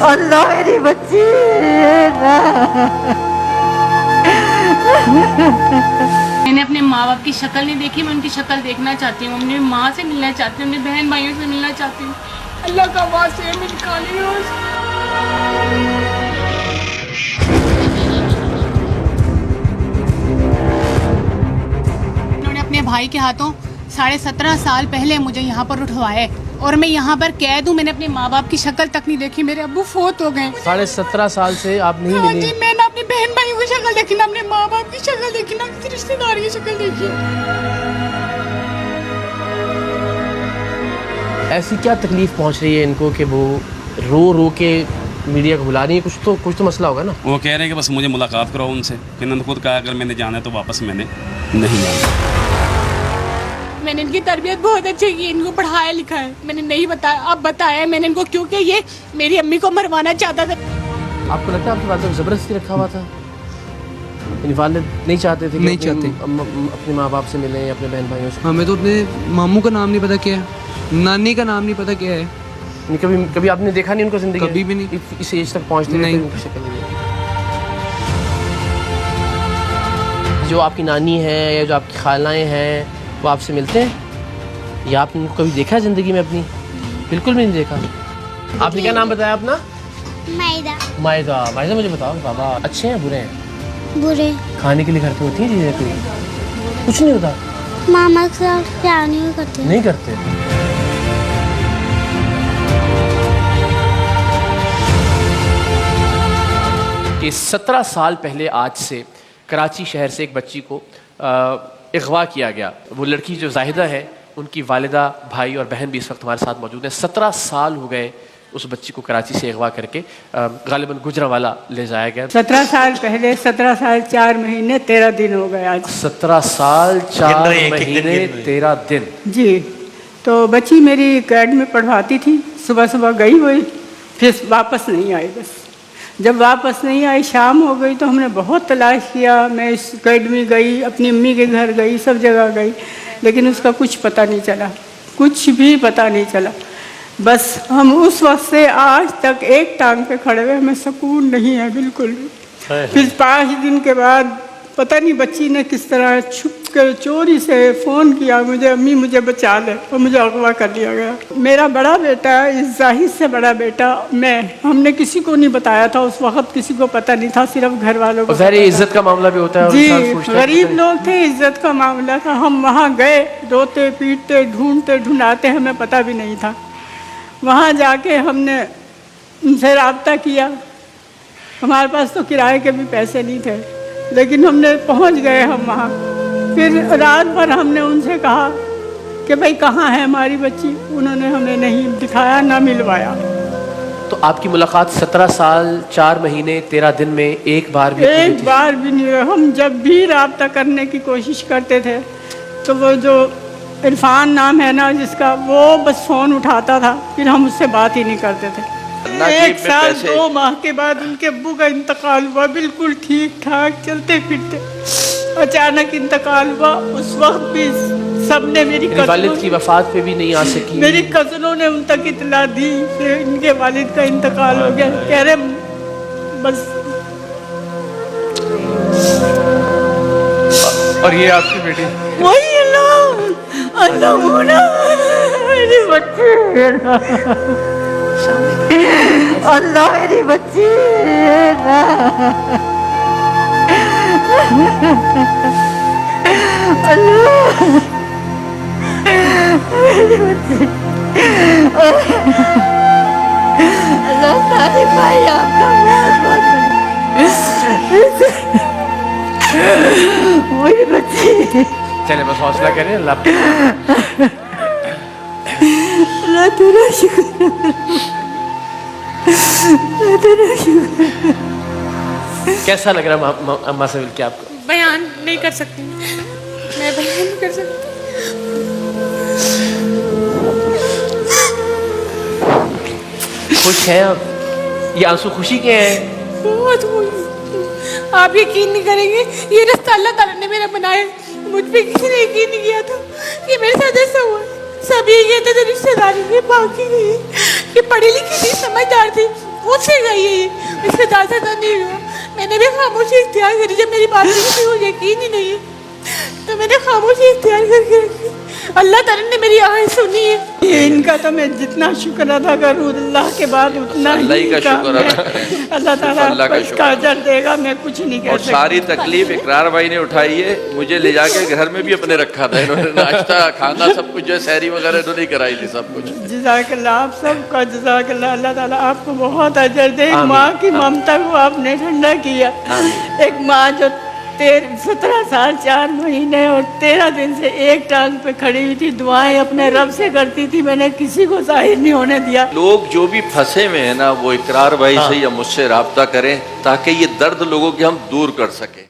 अल्लाह मेरी बच्ची। मैंने अपने माँ बाप की शक्ल नहीं देखी, मैं उनकी शक्ल देखना चाहती हूँ। अपनी माँ से मिलना चाहती हूँ, अपने बहन भाइयों से मिलना चाहती हूँ। अल्लाह का वास्ते मैं निकाली हूँ। उन्होंने अपने भाई के हाथों 17.5 साल पहले मुझे यहाँ पर उठवाए और मैं यहाँ पर कैद हूँ। मैंने अपने माँ बाप की शक्ल तक नहीं देखी, मेरे अब्बू फोत हो गए। 17.5 साल से आप नहीं हाँ मिली? जी, मैंने अपनी बहन भाइयों की शक्ल देखी ना, अपने माँ बाप की शक्ल देखी ना, किसी रिश्तेदार की शक्ल देखी। ऐसी क्या तकलीफ पहुँच रही है इनको कि वो रो रो के मीडिया को बुला रही है? कुछ तो मसला होगा ना। वो कह रहे हैं कि बस मुझे मुलाकात कराओ उनसे। फिर इन्होंने खुद कहा अगर मैंने जाना है तो वापस मैंने नहीं जाना। मैंने इनकी तरबियत बहुत अच्छी की, इनको पढ़ाया लिखा है। मैंने नहीं बताया, अब बताया मैंने इनको, क्योंकि ये मेरी अम्मी को मरवाना चाहता था। आपको लगता है आपके वालिद को ज़बरदस्ती रखा हुआ था? यानी वालिद नहीं चाहते थे कि नहीं चाहते अपने माँ बाप से मिलें, अपने बहन भाइयों से? हमें तो अपने मामू का नाम नहीं पता क्या है, नानी का नाम नहीं पता क्या है। कभी आपने देखा नहीं उनको ज़िंदगी? कभी भी नहीं। इस एज तक पहुँचते नहीं। उनकी शक्ल नहीं। जो आपकी नानी है या जो आपकी खालाएँ हैं वो आपसे मिलते हैं या आपने उनको कभी देखा है ज़िंदगी में अपनी? बिल्कुल भी नहीं देखा। आपने क्या नाम बताया अपना? मायदा। मायदा। मायदा मुझे बताओ बाबा अच्छे हैं बुरे हैं? बुरे। खाने के लिए घर पे होती हैं चीज़ें? कोई कुछ नहीं होता? मामा के साथ प्यार नहीं करते। नहीं करते? कि 17 साल पहले आज से कराची शहर से एक बच्ची को अगवा किया गया। वो लड़की जो जाहिदा है, उनकी वालिदा, भाई और बहन भी इस वक्त हमारे साथ मौजूद हैं। 17 साल हो गए उस बच्ची को कराची से अगवा करके गालिबन गुजरावाला ले जाया गया। 17 साल पहले, 17 साल 4 महीने 13 दिन हो गए आज। 17 साल 4 महीने 13 दिन। जी, तो बच्ची मेरी कैड में पढ़वाती थी। सुबह सुबह गई हुई, फिर वापस नहीं आई। बस जब वापस नहीं आई, शाम हो गई, तो हमने बहुत तलाश किया। मैं इस अकेडमी गई, अपनी अम्मी के घर गई, सब जगह गई, लेकिन उसका कुछ पता नहीं चला, कुछ भी पता नहीं चला। बस हम उस वक्त से आज तक एक टांग पे खड़े हुए, हमें सुकून नहीं है बिल्कुल भी। फिर 5 दिन के बाद पता नहीं बच्ची ने किस तरह छुप कर चोरी से फ़ोन किया मुझे, अम्मी मुझे बचा ले, और मुझे अगवा कर लिया गया। मेरा बड़ा बेटा, इस जाहिद से बड़ा बेटा मैं, हमने किसी को नहीं बताया था उस वक्त, किसी को पता नहीं था, सिर्फ घर वालों को। इज्जत का मामला भी होता है। जी, गरीब लोग थे, इज्जत का मामला था। हम वहाँ गए, रोते पीटते ढूंढते ढूंढाते, हमें पता भी नहीं था। वहाँ जाके हमने उनसे रब्ता किया। हमारे पास तो किराए के भी पैसे नहीं थे, लेकिन हमने पहुँच गए हम वहाँ। फिर रात भर हमने उनसे कहा कि भाई कहाँ है हमारी बच्ची। उन्होंने हमें नहीं दिखाया, ना मिलवाया। तो आपकी मुलाकात 17 साल 4 महीने 13 दिन में एक बार भी नहीं हुई। हम जब भी रब्ता करने की कोशिश करते थे तो वो जो इरफान नाम है ना जिसका, वो बस फ़ोन उठाता था, फिर हम उससे बात ही नहीं करते थे। 1 साल 2 माह के बाद उनके अब्बू का इंतकाल हुआ, बिल्कुल ठीक ठाक चलते फिरते। अचानक इंतकाल हुआ। उस वक्त भी सबने, मेरी वालिद की वफात पे भी नहीं आ सकी। मेरी कज़नों ने उन तक इतला दी कि इनके वालिद का इंतकाल हो गया। कह रहे बस। और ये आपकी बेटी? वही अल्लाह मोना मेरी बच्ची। अल्लाह मेरी बच्ची। अल्लाह मेरी बच्ची। अल्लाह तारीफ भाई आपका वही बच्ची। चले बस हौसला करें। अल्लाह तेरा शुक्र, तेरा शुक्र। कैसा लग रहा है अम्मा से मिलके आपको? बयान नहीं कर सकती मैं, बयान नहीं कर सकती। खुश हैं आप? ये आंसू खुशी के हैं? बहुत खुश। आप यकीन नहीं करेंगे, ये रास्ता अल्लाह ताला ने मेरा बनाया, मुझ पे किसी ने यकीन नहीं किया था कि मेरे साथ ऐसा हुआ। सब ये कहते थे रिश्तेदारी में बाकी गई, ये पढ़ी लिखी थी, समझदार थी, मुझसे गई है ये, रिश्तेदार से तो नहीं हुआ। मैंने भी खामोशी इख्तियार करी, जब मेरी बात किसी को यकीन ही नहीं है तो मैंने खामोशी इख्तियार करके रखी। अल्लाह ताला ने मेरी आवाज़ सुनी है। ये इनका तो मैं जितना शुक्र अदा करूँ अल्लाह के बाद उतना अल्लाह ही का काम शुक्र है। अदा अल्लाह ताला अल्लाह का आपको इसका अजर देगा, मैं कुछ नहीं कह और सकती। सारी तकलीफ इकरार भाई ने उठाई है, मुझे ले जाके घर में भी अपने रखा था इन्होंने, नाश्ता खाना सब कुछ जो सहरी वगैरह इन्होंने ही कराई थी सब कुछ। जज़ाकल्लाह, आप सबका जज़ाकल्लाह, अल्लाह ताला आपको बहुत अजर दे। माँ की ममता को आपने ठंडा किया। एक माँ जो 17 साल 4 महीने और 13 दिन से एक टांग पे खड़ी हुई थी, दुआएं अपने रब से करती थी, मैंने किसी को जाहिर नहीं होने दिया। लोग जो भी फंसे में है ना, वो इकरार भाई से या मुझसे राब्ता करें ताकि ये दर्द लोगों के हम दूर कर सकें।